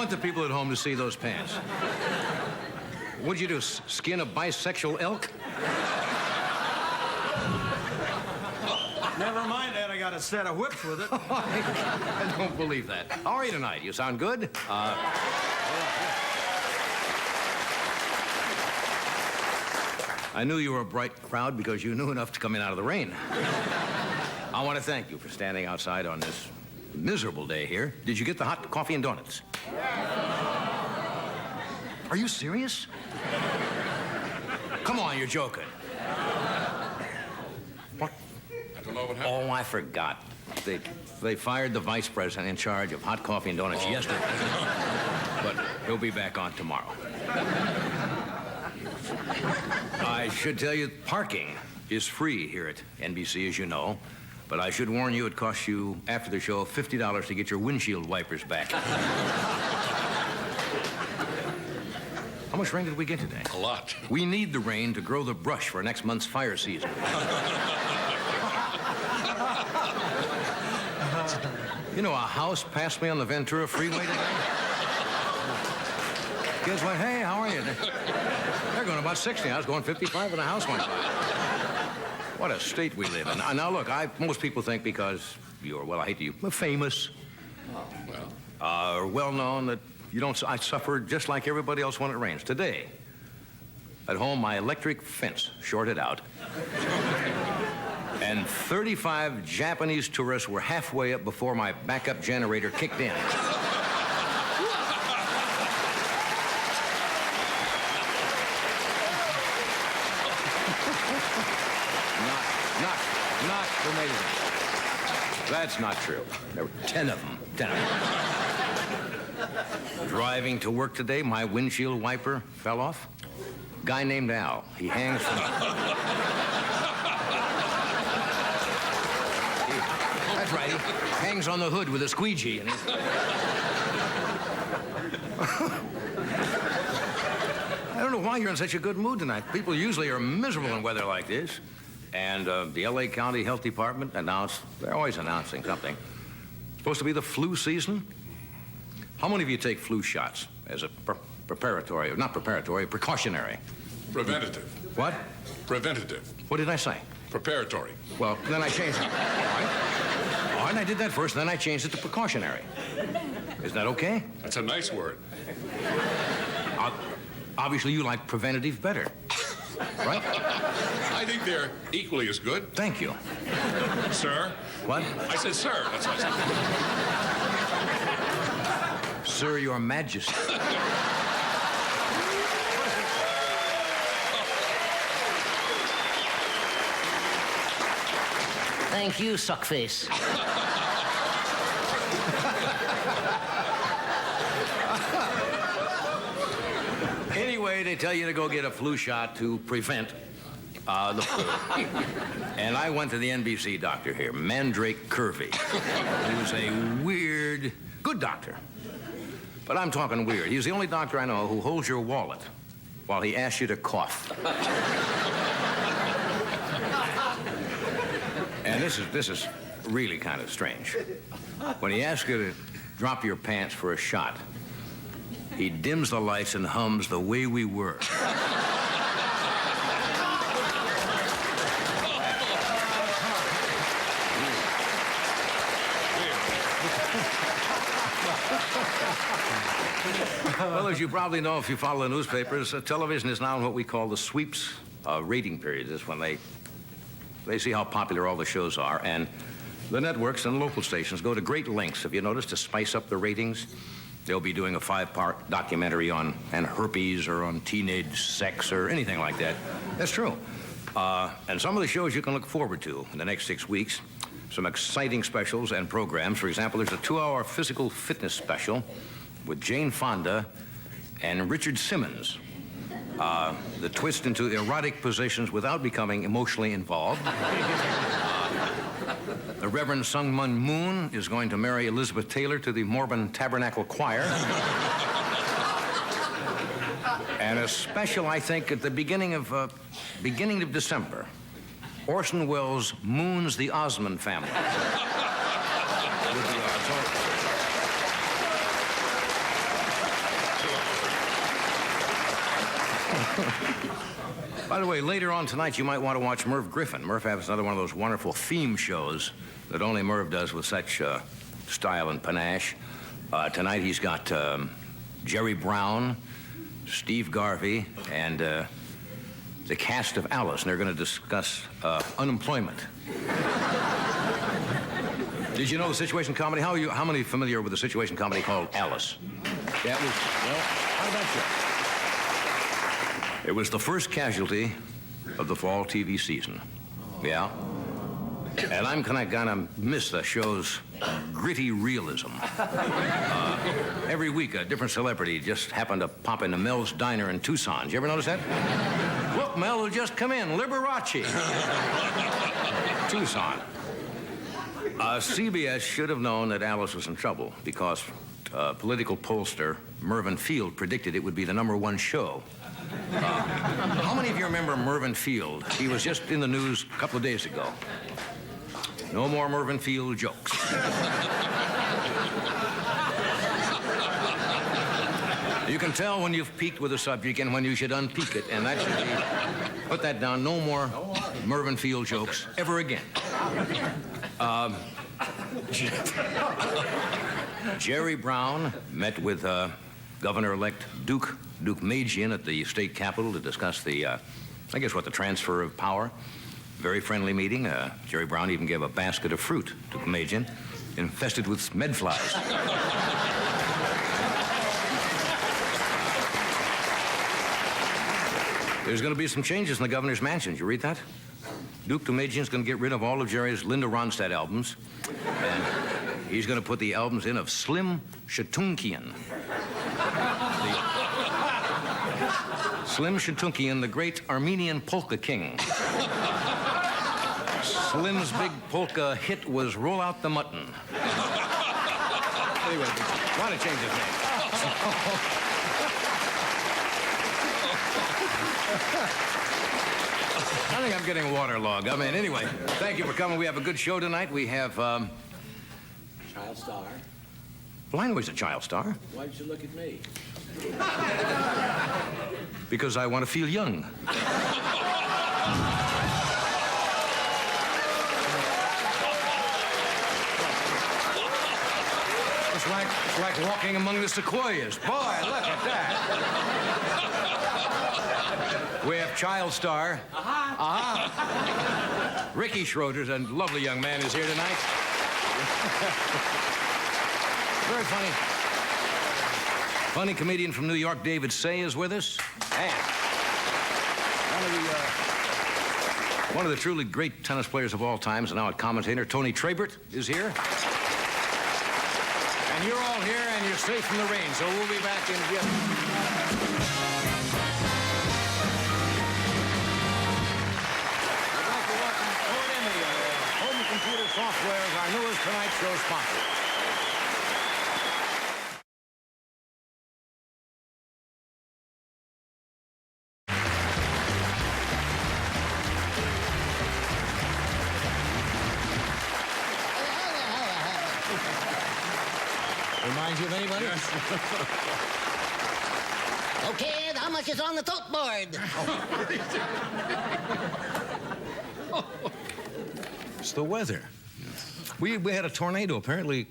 want the people at home to see those pants. What'd you do, skin a bisexual elk? Never mind that, I got a set of whips with it. I don't believe that. How are you tonight? You sound good? I knew you were a bright crowd because you knew enough to come in out of the rain. I want to thank you for standing outside on this miserable day here. Did you get the hot coffee and donuts? Are you serious? Come on, you're joking. What? I don't know what happened. Oh, I forgot. They fired the vice president in charge of hot coffee and donuts yesterday. But he'll be back on tomorrow. I should tell you, parking is free here at NBC, as you know. But I should warn you, it costs you, after the show, $50 to get your windshield wipers back. How much rain did we get today? A lot. We need the rain to grow the brush for next month's fire season. You know, a house passed me on the Ventura Freeway today. Kids went, hey, how are you? They're going about 60. I was going 55 and the house went by. What a state we live in. Now, look, most people think because you're, well, I hate to use, famous, or well-known that you don't, I suffer just like everybody else when it rains. Today, at home, my electric fence shorted out. And 35 Japanese tourists were halfway up before my backup generator kicked in. Not amazing. That's not true. There were 10 of them. 10 of them. Driving to work today, my windshield wiper fell off. Guy named Al. He hangs from... That's right. He hangs on the hood with a squeegee. And I don't know why you're in such a good mood tonight. People usually are miserable in weather like this. And the L.A. County Health Department announced, they're always announcing something. It's supposed to be the flu season. How many of you take flu shots as a preparatory, not preparatory, precautionary? Preventative. What? Preventative. What did I say? Preparatory. Well, then I changed it. All right. All right, I did that first, then I changed it to precautionary. Is that okay? That's a nice word. Obviously, you like preventative better, right? I think they're equally as good. Thank you. Sir? What? I said, sir. That's what I said. Sir, Your Majesty. Thank you, suckface. Anyway, they tell you to go get a flu shot to prevent the flu. And I went to the NBC doctor here, Mandrake Curvy. He was a weird, good doctor. But I'm talking weird. He's the only doctor I know who holds your wallet while he asks you to cough. And this is really kind of strange. When he asks you to drop your pants for a shot, he dims the lights and hums The Way We Were. Well, as you probably know if you follow the newspapers, television is now in what we call the sweeps rating period. That's when they see how popular all the shows are, and the networks and local stations go to great lengths, have you noticed, to spice up the ratings. They'll be doing a 5-part documentary on herpes or on teenage sex or anything like that. That's true. And some of the shows you can look forward to in the next 6 weeks. Some exciting specials and programs. For example, there's a 2-hour physical fitness special with Jane Fonda and Richard Simmons. The twist into erotic positions without becoming emotionally involved. The Reverend Sung Mun Moon is going to marry Elizabeth Taylor to the Mormon Tabernacle Choir. And a special, I think, at the beginning of December. Orson Welles moons the Osmond family. By the way, later on tonight, you might want to watch Merv Griffin. Merv has another one of those wonderful theme shows that only Merv does with such style and panache. Tonight he's got Jerry Brown, Steve Garvey, and the cast of Alice, and they're going to discuss unemployment. Did you know the situation comedy? How many familiar with the situation comedy called Alice? That was, well, how about you? It was the first casualty of the fall TV season. Yeah. And I'm gonna miss the show's gritty realism. Every week, a different celebrity just happened to pop into Mel's Diner in Tucson. Did you ever notice that? Look, Mel will just come in. Liberace. Tucson. CBS should have known that Alice was in trouble because political pollster Mervyn Field predicted it would be the #1 show. How many of you remember Mervyn Field? He was just in the news a couple of days ago. No more Mervyn Field jokes. You can tell when you've peaked with a subject and when you should unpeak it, and that should be... Put that down. No more Mervyn Field jokes ever again. Jerry Brown met with Governor-elect Duke Magian at the state capitol to discuss the, I guess what, the transfer of power. Very friendly meeting. Jerry Brown even gave a basket of fruit to Magian, infested with medflies. There's going to be some changes in the governor's mansion. Did you read that? Duke Magian's going to get rid of all of Jerry's Linda Ronstadt albums, and he's going to put the albums in of Slim Shatunkian. Slim Shatunkian, the great Armenian polka king. Slim's big polka hit was Roll Out the Mutton. Anyway, want to change his name. I think I'm getting waterlogged. I mean, anyway, thank you for coming. We have a good show tonight. We have, Child star. Well, I know he's a child star. Why did you look at me? Because I want to feel young. It's like walking among the sequoias. Boy, look at that. We have child star. Ricky Schroeder, a lovely young man, is here tonight. Very funny. Funny comedian from New York, David Say, is with us. And one of the truly great tennis players of all times, and now a commentator, Tony Trabert, is here. And you're all here, and you're safe from the rain, so we'll be back in just... Software is our newest Tonight Show sponsor. Reminds you of anybody? Okay, Ed, how much is on the tote board? It's the weather. We had a tornado apparently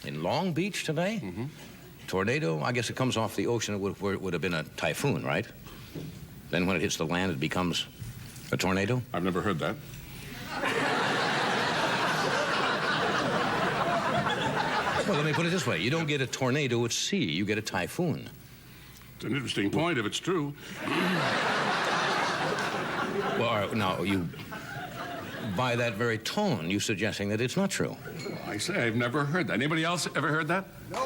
in Long Beach today. Mm-hmm. Tornado, I guess it comes off the ocean. It would have been a typhoon, right? Then when it hits the land, it becomes a tornado. I've never heard that. Well, let me put it this way. You don't get a tornado at sea. You get a typhoon. It's an interesting point if it's true. Well, now, you... By that very tone, you suggesting that it's not true. I say I've never heard that. Anybody else ever heard that? No.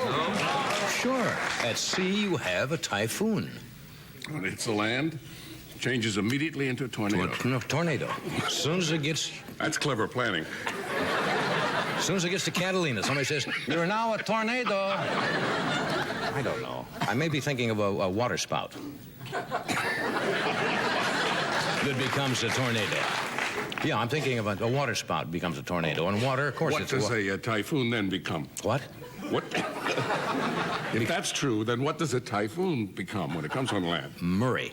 Sure. At sea, you have a typhoon. When it hits the land, it changes immediately into a tornado. Tornado. As soon as it gets... That's clever planning. As soon as it gets to Catalina, somebody says, "You're now a tornado." I don't know. I may be thinking of a water spout that becomes a tornado. Yeah, I'm thinking of a water spout becomes a tornado. And water, of course, What it's... does a typhoon then become? What? What? If that's true, then what does a typhoon become when it comes on land? Murray.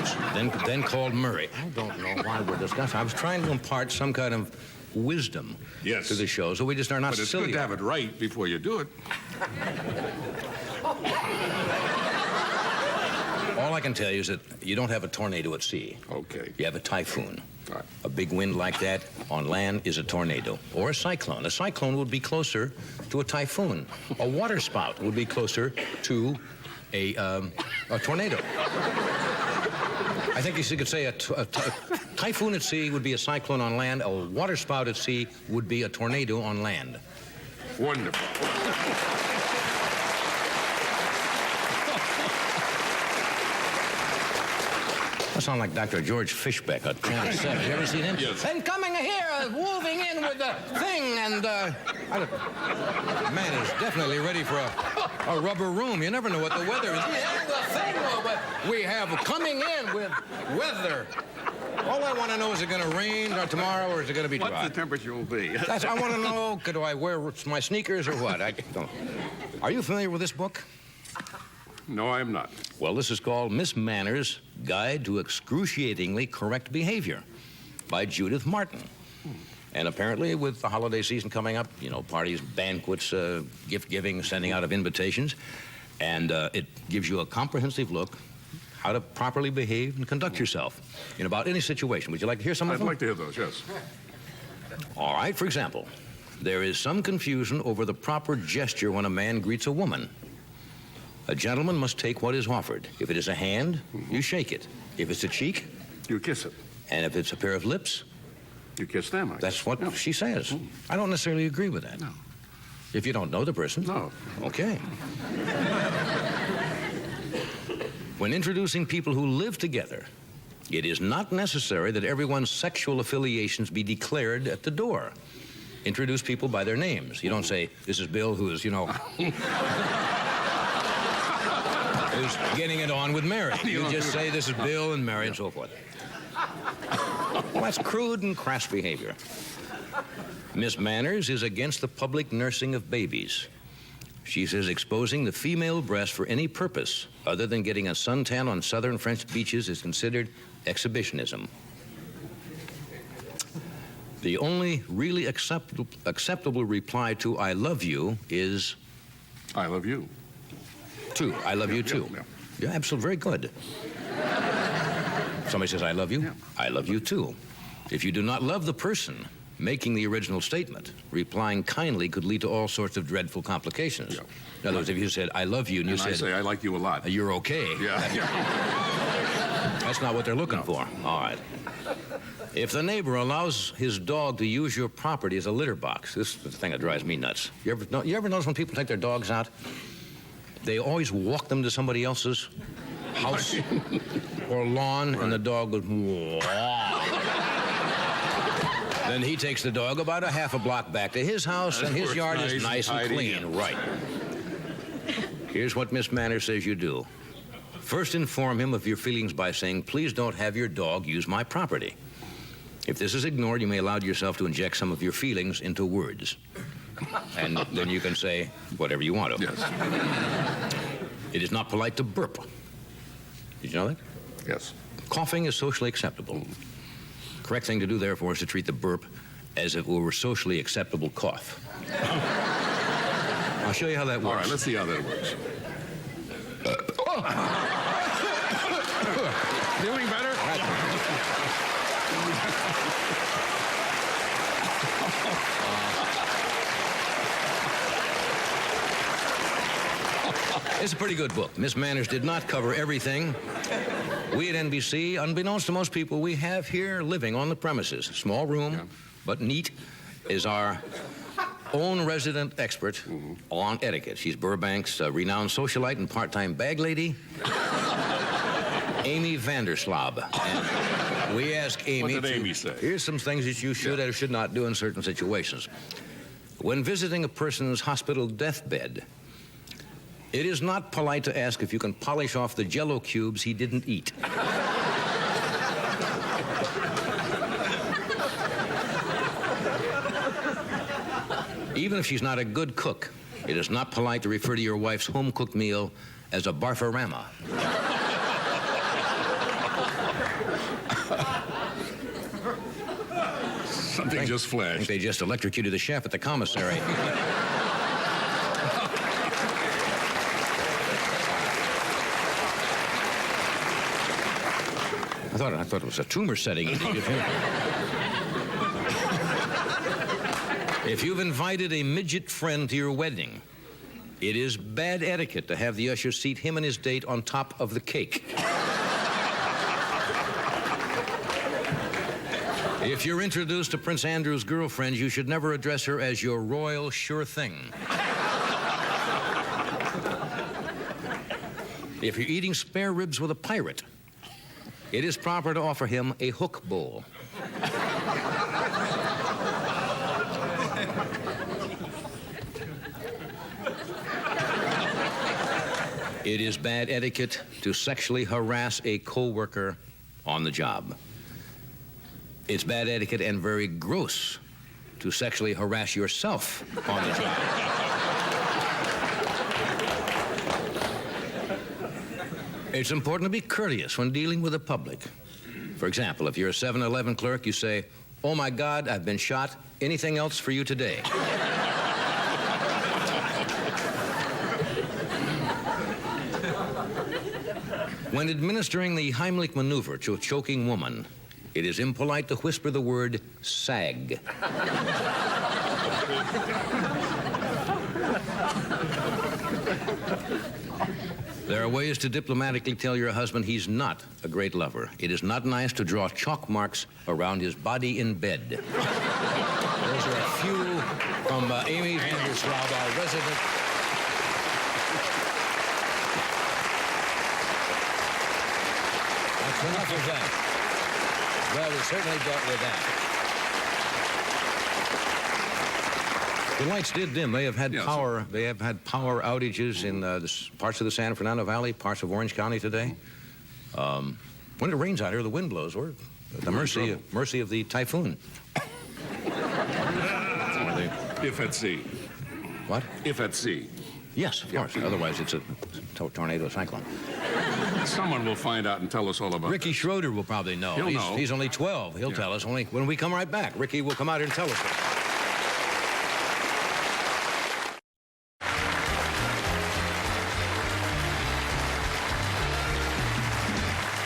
Yes. then called Murray. I don't know why we're discussing. I was trying to impart some kind of wisdom Yes. to the show, so we just are not But it's silly. good to have it right before you do it. All I can tell you is that you don't have a tornado at sea. Okay. You have a typhoon. All right. A big wind like that on land is a tornado, or a cyclone. A cyclone would be closer to a typhoon. A water spout would be closer to a tornado. I think you could say a typhoon at sea would be a cyclone on land. A water spout at sea would be a tornado on land. Wonderful. I sound like Dr. George Fishbeck at Channel 7. You ever seen him? Yes. And coming here, moving in with the thing, and man is definitely ready for a rubber room. You never know what the weather is. Yeah, the thing we have coming in with weather. All I want to know is it going to rain or tomorrow, or is it going to be dry? What the temperature will be. I want to know, do I wear my sneakers or what? I don't. Are you familiar with this book? No, I am not. Well, this is called Miss Manners' Guide to Excruciatingly Correct Behavior by Judith Martin. And apparently, with the holiday season coming up, you know, parties, banquets, gift giving, sending out of invitations, and it gives you a comprehensive look how to properly behave and conduct yourself in about any situation. Would you like to hear some of I'd them? like to hear those, yes. All right, for example, there is some confusion over the proper gesture when a man greets a woman. A gentleman must take what is offered. If it is a hand, you shake it. If it's a cheek, You kiss it. and if it's a pair of lips, You kiss them, I that's guess. what No. she says. I don't necessarily agree with that. No. If you don't know the person. No. Okay. When introducing people who live together, it is not necessary that everyone's sexual affiliations be declared at the door. Introduce people by their names. You don't say, this is Bill, who is, you know, who's getting it on with Mary. You just say, this is Bill and Mary and so forth. Well, that's crude and crass behavior. Miss Manners is against the public nursing of babies. She says exposing the female breast for any purpose other than getting a suntan on southern French beaches is considered exhibitionism. The only really acceptable reply to I love you is I love you. two. I love you too. Yeah. Yeah, absolutely. Very good. Somebody says, I love you. Yeah. I love you too. If you do not love the person making the original statement, replying kindly could lead to all sorts of dreadful complications. Yeah. In other words, if you said, I love you, and you And I said, say I like you a lot. you're okay. Yeah. That's not what they're looking No. for. All right. If the neighbor allows his dog to use your property as a litter box, this is the thing that drives me nuts. You ever notice when people take their dogs out, they always walk them to somebody else's house or lawn, and the dog goes, "Wah." Then he takes the dog about a half a block back to his house, and his Where it's yard is nice nice and and tidy, clean. yeah. Right. Here's what Miss Manners says you do. First, inform him of your feelings by saying, please don't have your dog use my property. If this is ignored, you may allow yourself to inject some of your feelings into words. And then you can say whatever you want to. Yes. It is not polite to burp. Did you know that? Yes. Coughing is socially acceptable. Correct thing to do, therefore, is to treat the burp as if it were a socially acceptable cough. I'll show you how that works. All right, let's see how that works. Feeling better? It's a pretty good book. Miss Manners did not cover everything. We at NBC, unbeknownst to most people, we have here living on the premises. Small room, but neat, is our own resident expert on etiquette. She's Burbank's renowned socialite and part-time bag lady, Amy Vanderslaab. And we ask Amy, What did Amy say? Here's some things that you should or should not do in certain situations. When visiting a person's hospital deathbed, it is not polite to ask if you can polish off the Jell-O cubes he didn't eat. Even if she's not a good cook, it is not polite to refer to your wife's home-cooked meal as a barfarama. Something just I flashed. think they just electrocuted the chef at the commissary. I thought it was a tumor setting. If you've invited a midget friend to your wedding, it is bad etiquette to have the usher seat him and his date on top of the cake. If you're introduced to Prince Andrew's girlfriend, you should never address her as your royal sure thing. If you're eating spare ribs with a pirate, it is proper to offer him a hook bowl. It is bad etiquette to sexually harass a co-worker on the job. It's bad etiquette and very gross to sexually harass yourself on the job. It's important to be courteous when dealing with the public. For example, if you're a 7-Eleven clerk, you say, "Oh my God, I've been shot. Anything else for you today?" When administering the Heimlich maneuver to a choking woman, it is impolite to whisper the word sag. There are ways to diplomatically tell your husband he's not a great lover. It is not nice to draw chalk marks around his body in bed. Those are a few from Amy Vanderswab, our resident. That's enough of that. Well, we certainly dealt with that. The lights did dim. They have had power. They have had power outages in parts of the San Fernando Valley, parts of Orange County today. When it rains out here, the wind blows. We're at the mercy of the typhoon. If at sea. What? If at sea. Yes, of course. Otherwise, it's a tornado cyclone. Someone will find out and tell us all about it. Ricky Schroeder will probably know. He'll know. He's only 12. He'll tell us only when we come right back. Ricky will come out here and tell us that.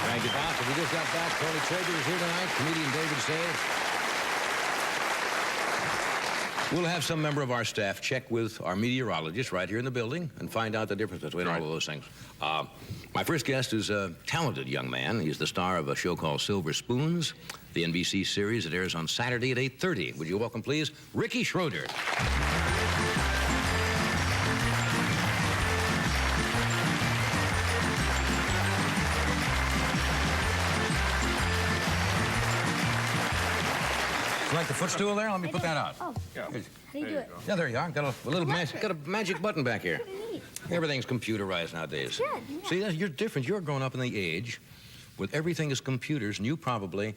Thank you, Bob. We just got back. Tony Traeger is here tonight. Comedian David Sayers. We'll have some member of our staff check with our meteorologist right here in the building and find out the difference between all of those things. My first guest is a talented young man. He's the star of a show called Silver Spoons, the NBC series that airs on Saturday at 8:30. Would you welcome, please, Ricky Schroeder. You like the footstool there? Let me put that out. Oh, how do you do it? Yeah, there you are. Got a magic button back here. Neat. Everything's computerized nowadays. Good, yeah. See, you're different. You're growing up in the age with everything is computers, and you probably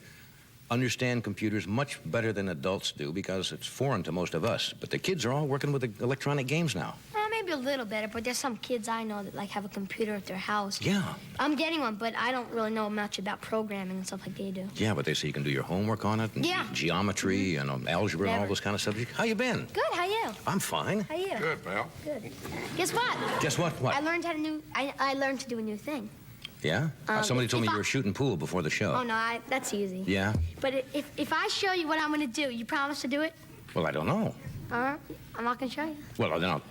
understand computers much better than adults do because it's foreign to most of us. But the kids are all working with the electronic games now. Maybe a little better, but there's some kids I know that have a computer at their house. Yeah. I'm getting one, but I don't really know much about programming and stuff like they do. Yeah, but they say you can do your homework on it. And Yeah. Geometry and algebra and all those kind of subjects. How you been? Good, how you? I'm fine. How you? Good, pal. Good. Guess what? Guess what? What? I learned I learned to do a new thing. Yeah? Somebody told me if you were shooting pool before the show. Oh, no, that's easy. Yeah? But if I show you what I'm going to do, you promise to do it? Well, I don't know. All right. I'm not going to show you. Well, then I'll...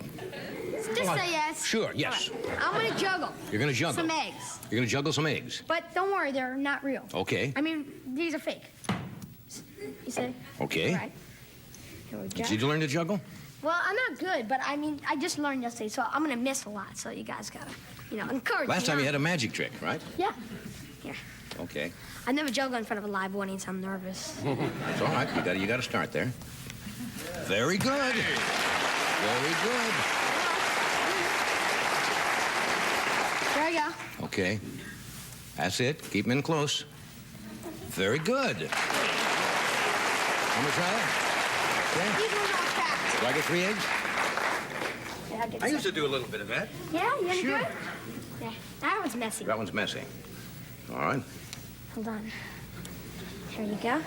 Just say yes. Sure, yes. All right. I'm going to juggle. You're going to juggle. Some eggs. You're going to juggle some eggs. But don't worry, they're not real. Okay. I mean, these are fake. You see? Okay. All right. Here we go. Did you learn to juggle? Well, I'm not good, but I mean, I just learned yesterday, so I'm going to miss a lot. So you guys got to, encourage me. Last time you had a magic trick, right? Yeah. Here. Okay. I've never juggled in front of a live audience. I'm nervous. It's all right. You got to start there. Very good. Very good. There you go. Okay. That's it. Keep them in close. Very good. How much are they? Okay. These ones are cracked. Do I get 3 eggs? Yeah, I'll get I used some. to do a little bit of that. Yeah, you Sure. good? Yeah. That one's messy. That one's messy. All right. Hold on. Here There you go.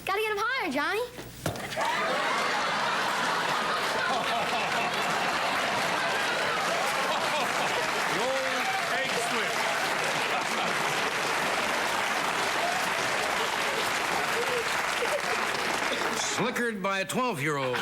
Gotta get him higher, Johnny. Slickered by a 12-year-old.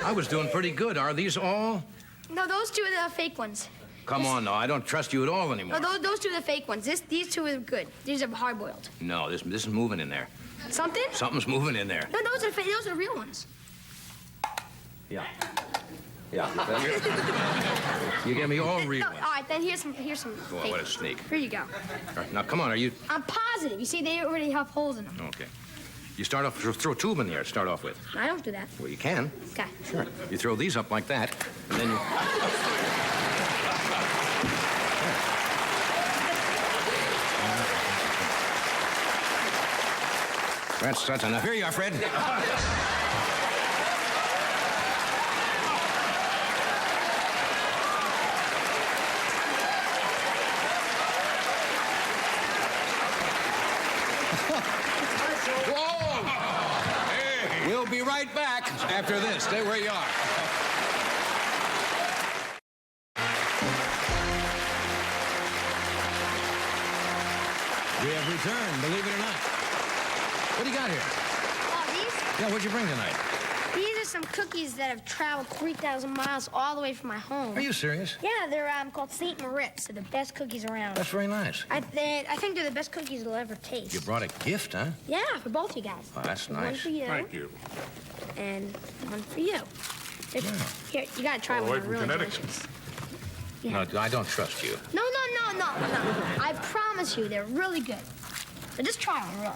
I was doing pretty good. Are these all? No, those two are the fake ones. Come on, now. I don't trust you at all anymore. No, those two are the fake ones. These two are good. These are hard-boiled. No, this is moving in there. Something? Something's moving in there. No, those are the real ones. Yeah. Yeah. You get me all real No, ones. all right, then here's some Boy, fake what a ones. sneak. Here you go. All right, now, come on. Are you... I'm positive. You see, they already have holes in them. Okay. You start off... Throw a tube in the air to start off with. I don't do that. Well, you can. Okay. Sure. You throw these up like that, and then you... That's enough. Here you are, Fred. Whoa! Hey. We'll be right back after this. Stay where you are. We have returned, believe it or not. What do you got here? Oh, these? Yeah, what'd you bring tonight? These are some cookies that have traveled 3,000 miles all the way from my home. Are you serious? Yeah, they're called St. Moritz. They're the best cookies around. That's very nice. I think they're the best cookies you'll ever taste. You brought a gift, huh? Yeah, for both you guys. Oh, that's One nice. for you. Thank you. And one for you. Here, you gotta try one. away They're from really genetics. delicious. No, I don't trust you. No. I promise you, they're really good. So just try them, really.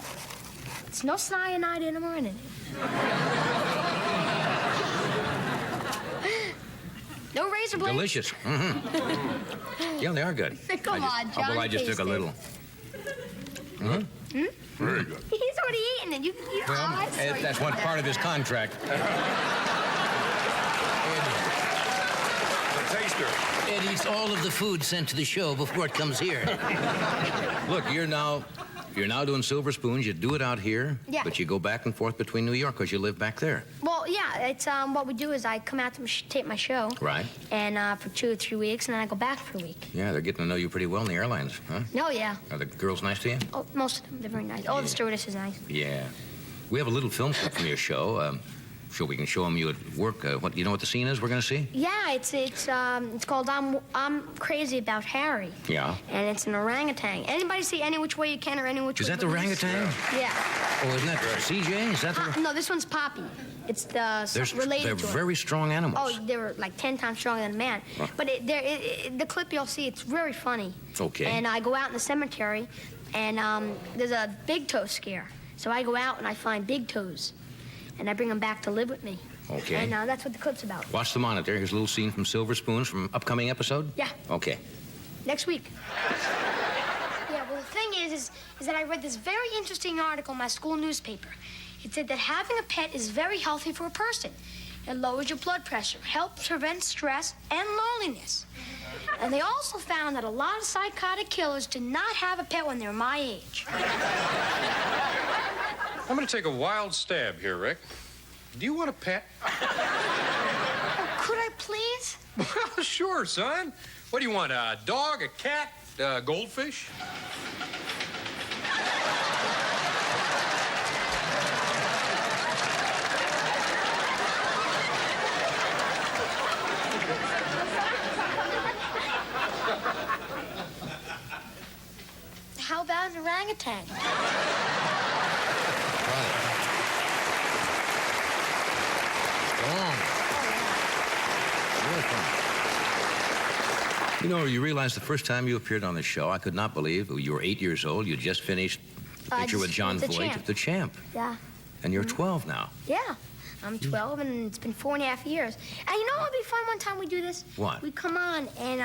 There's no cyanide in them or anything. No razor blades. Delicious. Mm-hmm. Yeah, they are good. Come on, John. Well, I just took taste a it. little. Very good. He's already eaten it. Well, I saw you that's do one that. part of his contract. The taster. Ed eats all of the food sent to the show before it comes here. Look, you're now doing Silver Spoons. You do it out here, Yeah. but you go back and forth between New York because you live back there. Well, yeah, it's what we do is I come out to tape my show. Right. And for 2 or 3 weeks, and then I go back for a week. Yeah, they're getting to know you pretty well in the airlines, huh? No, yeah. Are the girls nice to you? Oh, most of them, they're very nice. Oh, the stewardess is nice. Yeah. We have a little film clip from your show. Sure, we can show them you at work. What you know what the scene is we're going to see? Yeah, it's called I'm Crazy About Harry. Yeah. And it's an orangutan. Anybody see Any Which Way You Can or Any Which Is Way that the You Please? orangutan? Yeah. Oh, isn't that CJ? Is that the... No, this one's Poppy. It's the They're related to it. very strong animals. Oh, they were like 10 times stronger than a man. Huh. But the clip you'll see, it's very funny. Okay. And I go out in the cemetery, and there's a big toe scare. So I go out and I find big toes, and I bring them back to live with me. Okay. And that's what the clip's about. Watch the monitor. Here's a little scene from Silver Spoons from upcoming episode. Yeah. Okay. Next week. Yeah, well, the thing is that I read this very interesting article in my school newspaper. It said that having a pet is very healthy for a person. It lowers your blood pressure, helps prevent stress and loneliness. And they also found that a lot of psychotic killers did not have a pet when they were my age. I'm going to take a wild stab here, Rick. Do you want a pet? Could I please? Well, sure, son. What do you want, a dog, a cat, a goldfish? How about an orangutan? You know, you realize the first time you appeared on the show, I could not believe you were 8 years old. You just finished a picture with John the Voight, Champ. the champ, Yeah. and you're 12 now. Yeah. I'm 12, and it's been 4.5 years. And you know what would be fun one time we do this? What? We come on and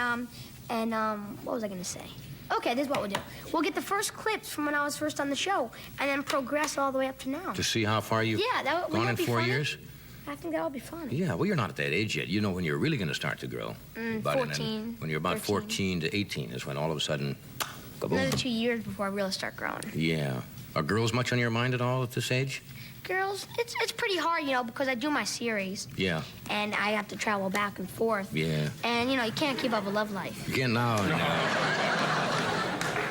what was I going to say? Okay, this is what we'll do. We'll get the first clips from when I was first on the show, and then progress all the way up to now. To see how far you've Yeah, gone in wouldn't that be 4 funny? years. I think that'll be fun. Yeah, well, you're not at that age yet. You know when you're really going to start to grow. But 14. When you're about 13. 14 to 18 is when all of a sudden, Another kaboom. 2 years before I really start growing. Yeah. Are girls much on your mind at all at this age? Girls, it's pretty hard, because I do my series. Yeah. And I have to travel back and forth. Yeah. And, you can't keep up a love life. Again, no.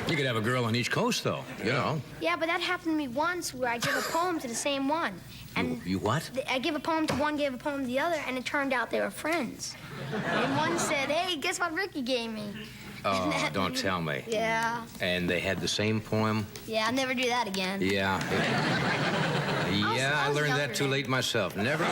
You could have a girl on each coast, though, you know. Yeah, but that happened to me once where I give a poem to the same one. And You what? I give a poem to one, gave a poem to the other, and it turned out they were friends. And one said, hey, guess what Ricky gave me? Oh, don't tell me. Yeah. And they had the same poem? Yeah, I'll never do that again. Yeah. Yeah, I was learned younger that too then. late myself. Never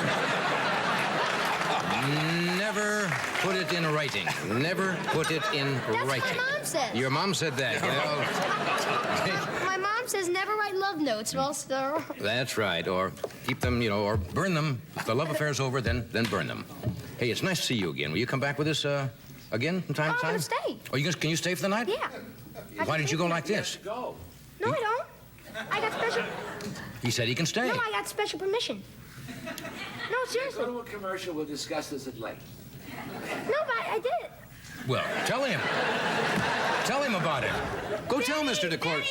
put it in writing. Never put it in That's writing. what my mom said. Your mom said that. Well, My mom says never write love notes. Well, so... that's right. Or keep them, or burn them. If the love affair's over, then burn them. Hey, it's nice to see you again. Will you come back with us again from time to I'm time? gonna stay. Oh, can you stay for the night? Yeah. Why didn't you go like this? Go. No, I don't. I got special... He said he can stay. No, I got special permission. No, seriously. Go to a commercial. We'll discuss this at length. No, but I did it. Well, tell him. Tell him about it. Go tell Mr. DeCourt.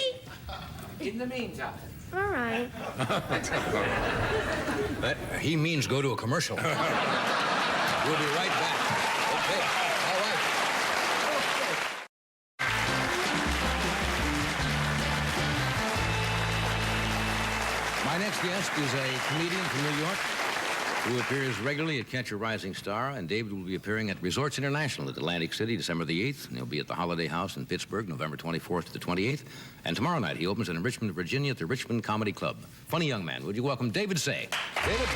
In the meantime. All right. He means go to a commercial. We'll be right back. Okay. All right. My next guest is a comedian from New York who appears regularly at Catch a Rising Star, and David will be appearing at Resorts International at Atlantic City December the 8th, and he'll be at the Holiday House in Pittsburgh November 24th to the 28th, and tomorrow night he opens in Richmond, Virginia at the Richmond Comedy Club. Funny young man. Would you welcome David Say? David?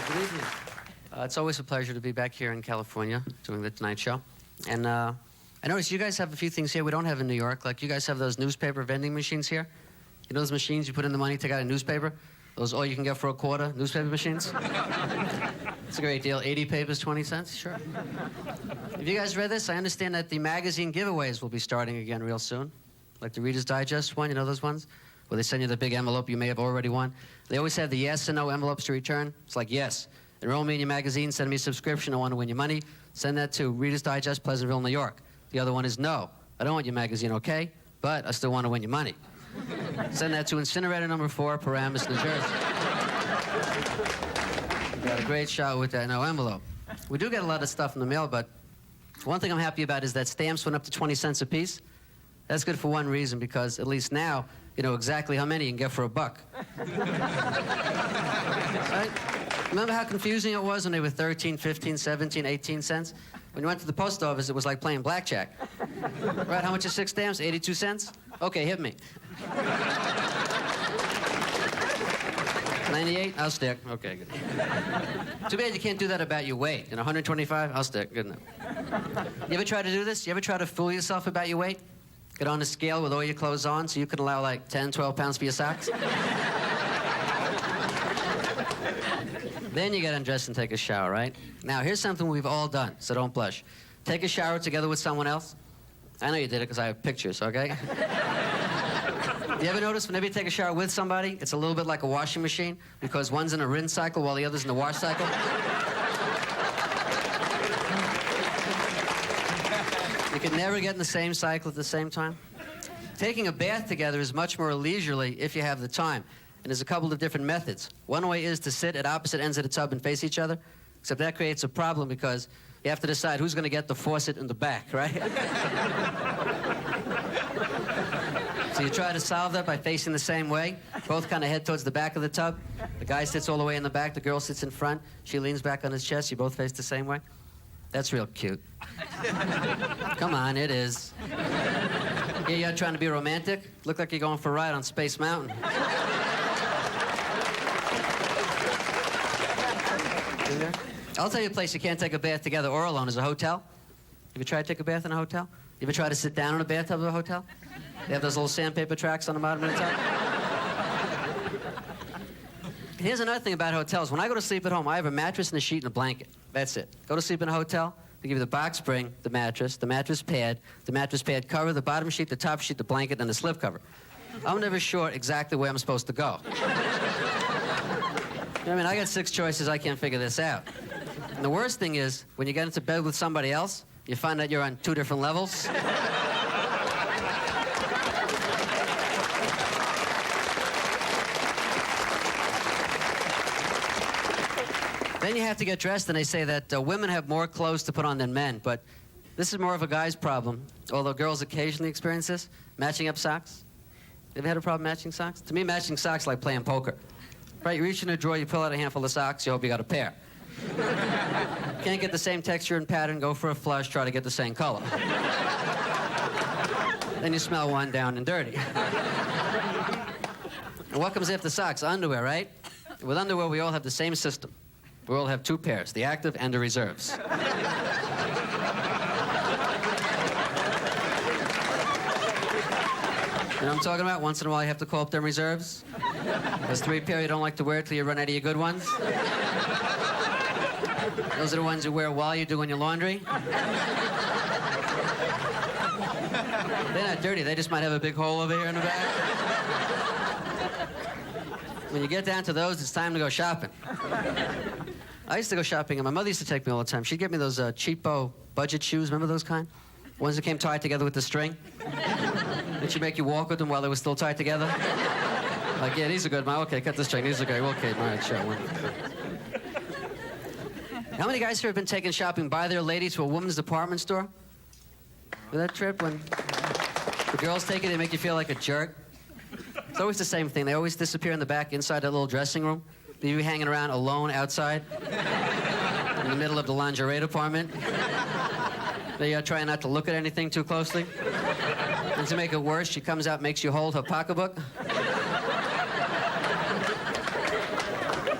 Good evening. It's always a pleasure to be back here in California doing the Tonight Show. And I noticed you guys have a few things here we don't have in New York. Like you guys have those newspaper vending machines here. You know those machines you put in the money, take out a newspaper? Those all you can get for a quarter newspaper machines? It's a great deal. 80 papers, 20 cents? Sure. Have you guys read this? I understand that the magazine giveaways will be starting again real soon. Like the Reader's Digest one, you know those ones? Where they send you the big envelope you may have already won. They always have the yes and no envelopes to return. It's like, yes, enroll me in your magazine, send me a subscription, I want to win your money. Send that to Reader's Digest, Pleasantville, New York. The other one is no, I don't want your magazine, okay? But I still want to win your money. Send that to Incinerator Number 4, Paramus, New Jersey. Got a great shot with that no envelope. We do get a lot of stuff in the mail, but one thing I'm happy about is that stamps went up to 20 cents a piece. That's good for one reason, because at least now, you know exactly how many you can get for $1. Right? Remember how confusing it was when they were 13, 15, 17, 18 cents? When you went to the post office, it was like playing blackjack. Right, how much is 6 stamps? 82 cents? Okay, hit me. 98? I'll stick. Okay, good. Too bad you can't do that about your weight. 125? I'll stick. Good enough. You ever try to do this? You ever try to fool yourself about your weight? Get on a scale with all your clothes on so you can allow like 10, 12 pounds for your socks? Then you get undressed and take a shower, right? Now, here's something we've all done, so don't blush. Take a shower together with someone else. I know you did it because I have pictures, okay? You ever notice whenever you take a shower with somebody, it's a little bit like a washing machine because one's in a rinse cycle while the other's in the wash cycle? You can never get in the same cycle at the same time. Taking a bath together is much more leisurely if you have the time. And there's a couple of different methods. One way is to sit at opposite ends of the tub and face each other, except that creates a problem because you have to decide who's going to get the faucet in the back, right? So you try to solve that by facing the same way. Both kind of head towards the back of the tub. The guy sits all the way in the back. The girl sits in front. She leans back on his chest. You both face the same way. That's real cute. Come on, it is. Yeah, you're trying to be romantic? Look like you're going for a ride on Space Mountain. I'll tell you a place you can't take a bath together or alone is a hotel. You ever tried to take a bath in a hotel? You ever tried to sit down in a bathtub of a hotel? They have those little sandpaper tracks on the bottom of the tub. Here's another thing about hotels. When I go to sleep at home, I have a mattress and a sheet and a blanket. That's it. Go to sleep in a hotel, They give you the box spring, the mattress pad cover, the bottom sheet, the top sheet, the blanket, and the slip cover. I'm never sure exactly where I'm supposed to go. I mean, I got 6 choices. I can't figure this out. And the worst thing is, when you get into bed with somebody else, you find out you're on 2 different levels. Then you have to get dressed, and they say that women have more clothes to put on than men, but this is more of a guy's problem, although girls occasionally experience this. Matching up socks. Ever had a problem matching socks? To me, matching socks is like playing poker. Right, you reach in a drawer, you pull out a handful of socks, you hope you got a pair. Can't get the same texture and pattern, go for a flush, try to get the same color. Then you smell one down and dirty. And what comes after socks? Underwear, right? With underwear, we all have the same system. We all have 2 pairs, the active and the reserves. You know what I'm talking about? Once in a while, you have to call up them reserves. There's 3 pair you don't like to wear till you run out of your good ones. Those are the ones you wear while you're doing your laundry. They're not dirty. They just might have a big hole over here in the back. When you get down to those, it's time to go shopping. I used to go shopping, and my mother used to take me all the time. She'd get me those cheapo budget shoes. Remember those kind? Ones that came tied together with the string? Did she make you walk with them while they were still tied together? Like, yeah, these are good, Ma. Okay, cut the string. These are good. Okay, all right, sure. How many guys here have been taken shopping by their lady to a woman's department store? With that trip when the girls take it, they make you feel like a jerk? It's always the same thing. They always disappear in the back inside that little dressing room. Leave you hanging around alone outside in the middle of the lingerie department. They try not to look at anything too closely. And to make it worse, she comes out, makes you hold her pocketbook.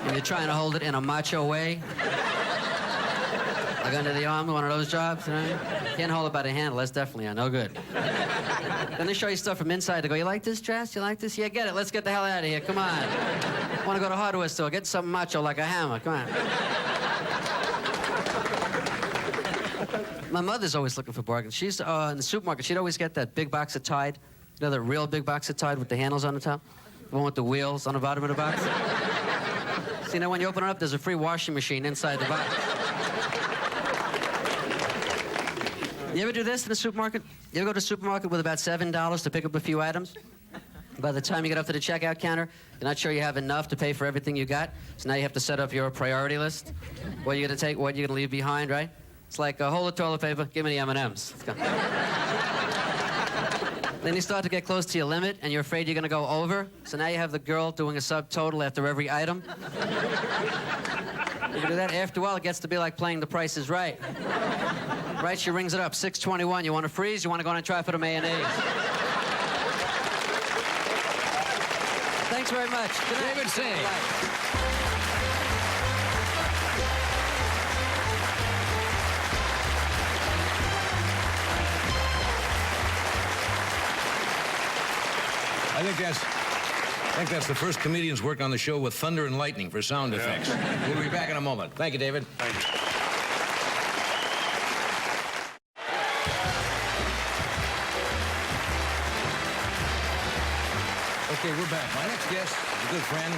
And you're trying to hold it in a macho way. Like under the arm, one of those jobs, you know? Can't hold it by the handle, that's definitely no good. Then they show you stuff from inside. They go, you like this dress? You like this? Yeah, get it. Let's get the hell out of here. Come on. Want to go to hardware store? Get something macho like a hammer. Come on. My mother's always looking for bargains. She's in the supermarket. She'd always get that big box of Tide. You know, the real big box of Tide with the handles on the top? The one with the wheels on the bottom of the box? So, you know, when you open it up, there's a free washing machine inside the box. You ever do this in the supermarket? You ever go to the supermarket with about $7 to pick up a few items? By the time you get up to the checkout counter, you're not sure you have enough to pay for everything you got, so now you have to set up your priority list. What you're going to take, what you're going to leave behind, right? It's like a whole of toilet paper, give me the M&Ms. Then you start to get close to your limit, and you're afraid you're going to go over, so now you have the girl doing a subtotal after every item. You can do that. After a while, it gets to be like playing The Price is Right. Right, she rings it up, $6.21. You want to freeze? You want to go on and try for the mayonnaise? Thanks very much. Good night. David Singh. I think that's the first comedian's worked on the show with thunder and lightning for sound effects. We'll be back in a moment. Thank you, David. Thank you. Okay, we're back. My next guest is a good friend.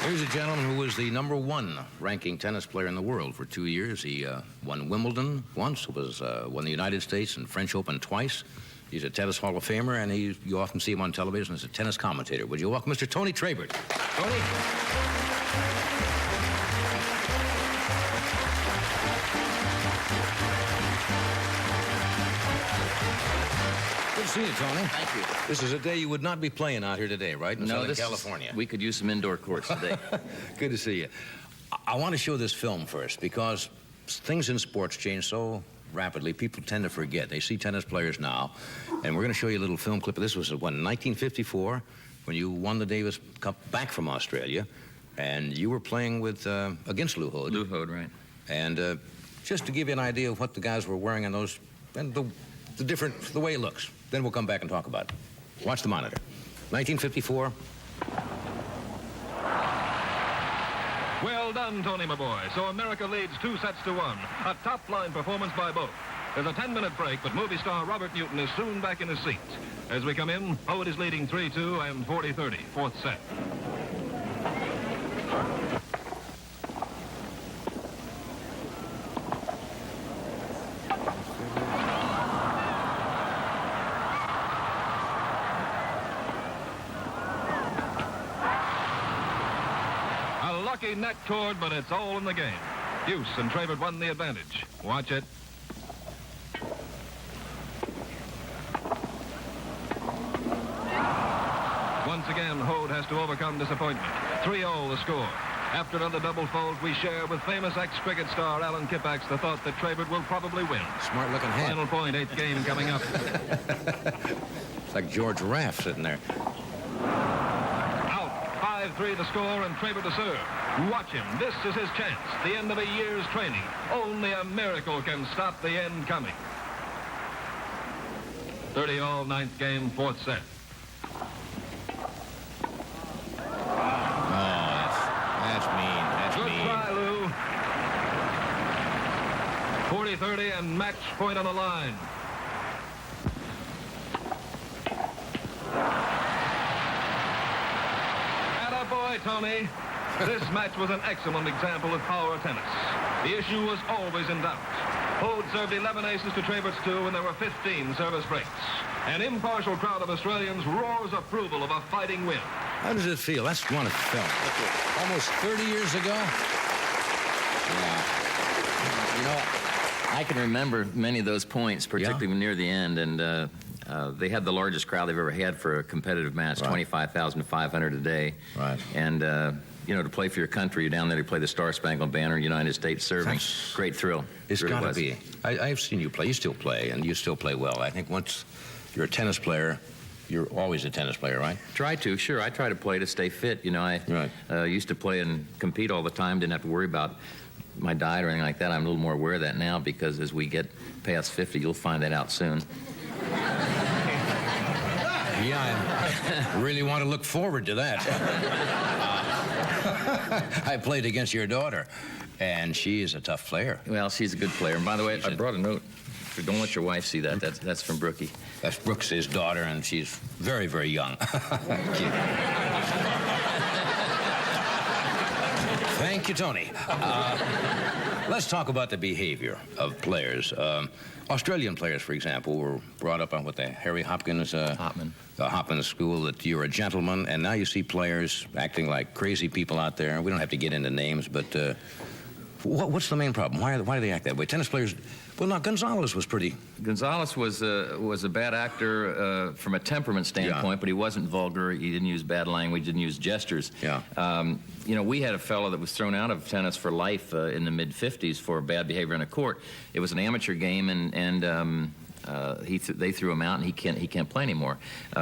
Here's a gentleman who was the #1 ranking tennis player in the world for 2 years. He won Wimbledon once, won the United States and French Open twice. He's a tennis Hall of Famer, and you often see him on television as a tennis commentator. Would you welcome Mr. Tony Trabert? Tony. Good to see you, Tony. Thank you. This is a day you would not be playing out here today, right? In Southern California. We could use some indoor courts today. Good to see you. I want to show this film first because things in sports change so rapidly. People tend to forget. They see tennis players now, and we're going to show you a little film clip. This was, 1954, when you won the Davis Cup back from Australia, and you were playing with against Lou Hood. Lou Hood, right. And just to give you an idea of what the guys were wearing in those, and the way it looks. Then we'll come back and talk about it. Watch the monitor. 1954. Well done, Tony, my boy. So America leads 2-1. A top-line performance by both. There's a 10-minute break, but movie star Robert Newton is soon back in his seat. As we come in, Poet is leading 3-2 and 40-30, fourth set. Lucky net cord, but it's all in the game. Hughes and Travert won the advantage. Watch it. Once again, Hode has to overcome disappointment. 3-0 the score. After another double fault, we share with famous ex-cricket star Alan Kippax the thought that Travert will probably win. Smart-looking head. Final point, 8th game coming up. It's like George Raff sitting there. Out, 5-3 the score, and Travert to serve. Watch him. This is his chance. The end of a year's training. Only a miracle can stop the end coming. 30-all, 9th game, 4th set. That's mean. That's Good mean. try, Lou. 40-30 and match point on the line. Attaboy, Tony. This match was an excellent example of power tennis. The issue was always in doubt. Hode served 11 aces to Travert's 2, and there were 15 service breaks. An impartial crowd of Australians roars approval of a fighting win. How does it feel? That's one it felt. Almost 30 years ago? Yeah. You know, I can remember many of those points, particularly near the end, and they had the largest crowd they've ever had for a competitive match, right. 25,500 a day. Right. And, you know, to play for your country, you're down there to play the Star-Spangled Banner, United States serving. Great thrill. It's really got to be. I've seen you play. You still play, and you still play well. I think once you're a tennis player, you're always a tennis player, right? Try to, sure. I try to play to stay fit. You know, I used to play and compete all the time, didn't have to worry about my diet or anything like that. I'm a little more aware of that now because as we get past 50, you'll find that out soon. Yeah, I really want to look forward to that. I played against your daughter, and she is a tough player. Well, she's a good player. And by the way, I brought a note. Don't let your wife see that. That's from Brookie. That's Brooks, his daughter, and she's very, very young. Thank you, Tony. Let's talk about the behavior of players. Australian players, for example, were brought up on what the Harry Hopkins Hopkins school, that you're a gentleman, and now you see players acting like crazy people out there. We don't have to get into names, but what's the main problem? Why do they act that way? Tennis players. Well, now Gonzalez was pretty. Gonzalez was a bad actor from a temperament standpoint, but he wasn't vulgar. He didn't use bad language. Didn't use gestures. Yeah. You know, we had a fellow that was thrown out of tennis for life in the mid-50s for bad behavior on a court. It was an amateur game, and they threw him out, and he can't play anymore.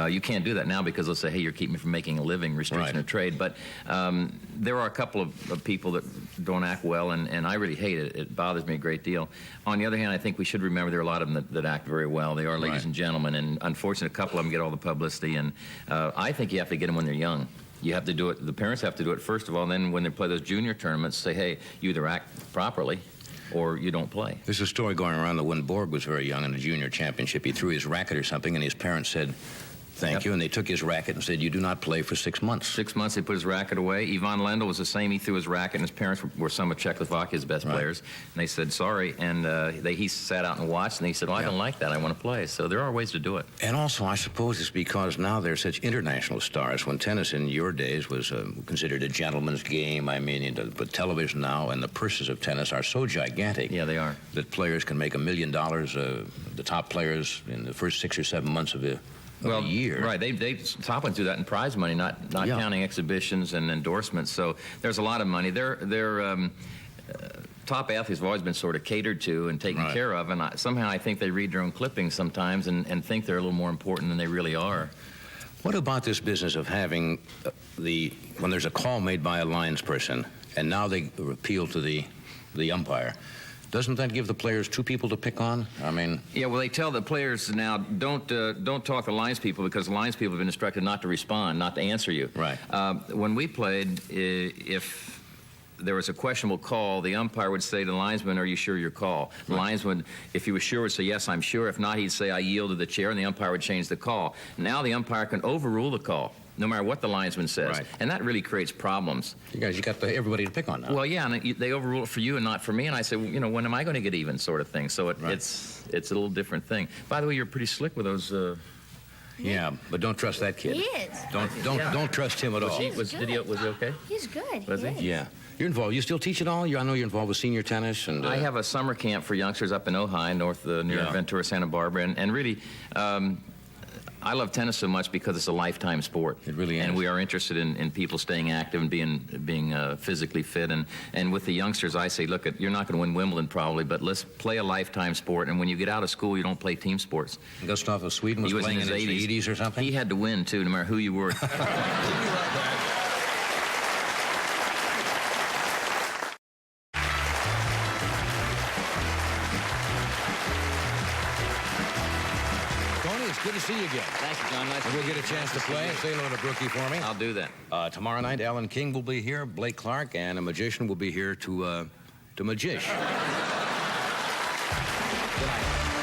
You can't do that now because they'll say, hey, you're keeping me from making a living, restriction of trade. But there are a couple of people that don't act well, and I really hate it. It bothers me a great deal. On the other hand, I think we should remember there are a lot of them that act very well. They are ladies and gentlemen, and unfortunately, a couple of them get all the publicity, and I think you have to get them when they're young. You have to do it, the parents have to do it first of all, and then when they play those junior tournaments, say, hey, you either act properly or you don't play. There's a story going around that when Borg was very young in the junior championship, he threw his racket or something, and his parents said, thank you, and they took his racket and said, you do not play for 6 months. 6 months, he put his racket away. Ivan Lendl was the same. He threw his racket, and his parents were some of Czechoslovakia's best players, and they said, sorry, and he sat out and watched, and he said, well, I don't like that. I want to play. So there are ways to do it. And also, I suppose it's because now they're such international stars. When tennis in your days was considered a gentleman's game, I mean, but television now and the purses of tennis are so gigantic. Yeah, they are. That players can make $1 million, the top players, in the first 6 or 7 months of a year. Right. They top ones do that in prize money, not counting exhibitions and endorsements. So there's a lot of money. They're top athletes have always been sort of catered to and taken care of, and somehow I think they read their own clippings sometimes and think they're a little more important than they really are. What about this business of having when there's a call made by a linesperson and now they appeal to the umpire? Doesn't that give the players 2 people to pick on? I mean... Yeah, well, they tell the players now, don't talk to lines people because the lines people have been instructed not to respond, not to answer you. Right. When we played, if there was a questionable call, the umpire would say to the linesman, "Are you sure your call?" The linesman, if he was sure, would say, "Yes, I'm sure." If not, he'd say, "I yield to the chair," and the umpire would change the call. Now the umpire can overrule the call, no matter what the linesman says. Right. And that really creates problems. You got everybody to pick on now. Well, yeah, and they overrule it for you and not for me. And I say, well, you know, when am I going to get even, sort of thing. So it's a little different thing. By the way, you're pretty slick with those. Yeah, but don't trust that kid. He is. Don't trust him at all. Was he okay? He's good. Was he? Yeah. You're involved. You still teach at all? I know you're involved with senior tennis. And I have a summer camp for youngsters up in Ojai, near Ventura, Santa Barbara. And really, I love tennis so much because it's a lifetime sport. It really is. And we are interested in people staying active and being physically fit. And with the youngsters, I say, look, you're not going to win Wimbledon probably, but let's play a lifetime sport. And when you get out of school, you don't play team sports. Gustav of Sweden was playing in his 80s or something? He had to win, too, no matter who you were. Good to see you again. Thank you, John. Nice and we'll get a chance to play. Say hello to Brookie for me. I'll do that. Tomorrow night, Alan King will be here, Blake Clark, and a magician will be here to magish. Good night.